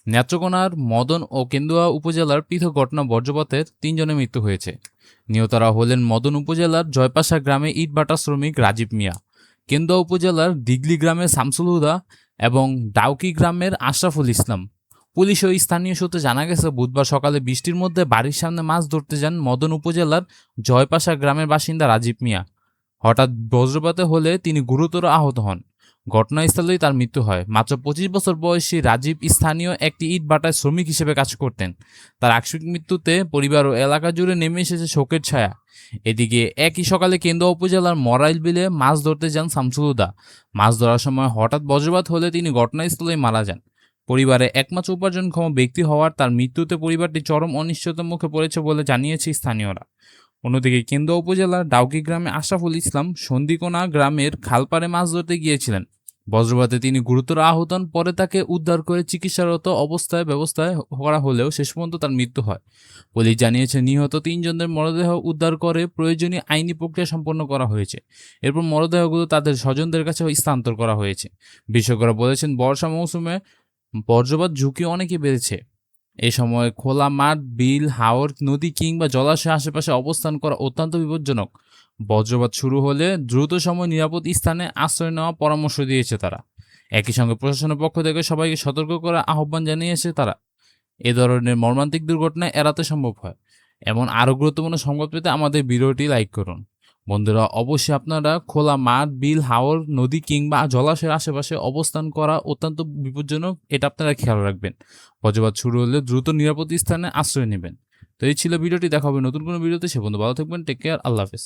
নেত্রকোনার মদন ও কেন্দুয়া উপজেলার পৃথক ঘটনা বজ্রপাতের ৩ জনের মৃত্যু হয়েছে। নিহতরা হলেন মদন উপজেলার জয়পাশা গ্রামে ইটভাটা শ্রমিক রাজীব মিয়া, কেন্দুয়া উপজেলার দিগলি গ্রামের শামসুল হুদা এবং ডাউকি গ্রামের আশরাফুল ইসলাম। পুলিশ ও স্থানীয় সূত্রে জানা গেছে, বুধবার সকালে বৃষ্টির মধ্যে বাড়ির সামনে মাছ ধরতে যান মদন উপজেলার জয়পাশা গ্রামের বাসিন্দা রাজীব মিয়া। হঠাৎ বজ্রপাতে হলে তিনি গুরুতর আহত হন। ঘটনাস্থলেই তার মৃত্যু হয়। মাত্র ২৫ বছর বয়সী রাজীব স্থানীয় একটি ইটভাটায় শ্রমিক হিসেবে কাজ করতেন। তার আকস্মিক মৃত্যুতে পরিবার ও এলাকা জুড়ে নেমে এসেছে শোকের ছায়া। এদিকে একই সকালে কেন্দুয়া উপজেলার মরাইল বিলে মাছ ধরতে যান শামসুল হুদা। মাছ ধরার সময় হঠাৎ বজ্রপাত হলে তিনি ঘটনাস্থলেই মারা যান। পরিবারে একমাত্র উপার্জনক্ষম ব্যক্তি হওয়ার তার মৃত্যুতে পরিবারটি চরম অনিশ্চয়তার মুখে পড়েছে বলে জানিয়েছে স্থানীয়রা। অন্যদিকে কেন্দুয়া উপজেলার ডাউকি গ্রামে আশরাফুল ইসলাম সন্দিকোনা গ্রামের খালপাড়ে মাছ ধরতে গিয়েছিলেন। বজ্রপাতে তিনি গুরুতর আহত হন। পরে তাকে উদ্ধার করে চিকিৎসারত অবস্থায় ব্যবস্থা করা হলেও শেষ পর্যন্ত তার মৃত্যু হয়। পুলিশ জানিয়েছে, নিহত ৩ জনের মরদেহ উদ্ধার করে প্রয়োজনীয় আইনি প্রক্রিয়া সম্পন্ন করা হয়েছে। এরপর মরদেহগুলো তাদের স্বজনদের কাছে স্থানান্তর করা হয়েছে। বিশেষজ্ঞরা বলেছেন, বর্ষা মৌসুমে বজ্রপাত ঝুঁকি অনেকই বেড়েছে। এ সময় খোলা মাঠ, বিল, হাওর, নদী কিংবা জলাশয়ের আশেপাশে অবস্থান করা অত্যন্ত বিপজ্জনক। বজ্রপাত শুরু হলে দ্রুত সময় নিরাপদ স্থানে আশ্রয় নেওয়ার পরামর্শ দিয়েছে তারা। একই সঙ্গে প্রশাসনের পক্ষ থেকে সবাইকে সতর্ক করার আহ্বান জানিয়েছে তারা। এ ধরনের মর্মান্তিক দুর্ঘটনা এড়াতে সম্ভব হয়। এমন আরও গুরুত্বপূর্ণ সংবাদ পেতে আমাদের ভিডিওটি লাইক করুন। বন্ধুরা, অবশ্যই আপনারা খোলা মাঠ, বিল, হাওর, নদী কিংবা জলাশয়ের আশেপাশে অবস্থান করা অত্যন্ত বিপজ্জনক, এটা আপনারা খেয়াল রাখবেন। বজ্রপাত শুরু হলে দ্রুত নিরাপদ স্থানে আশ্রয় নেবেন। তো এই ছিল ভিডিওটি। দেখা হবে নতুন কোনো ভিডিওতে। সে পর্যন্ত ভালো থাকবেন। Take care. আল্লাহ হাফেজ।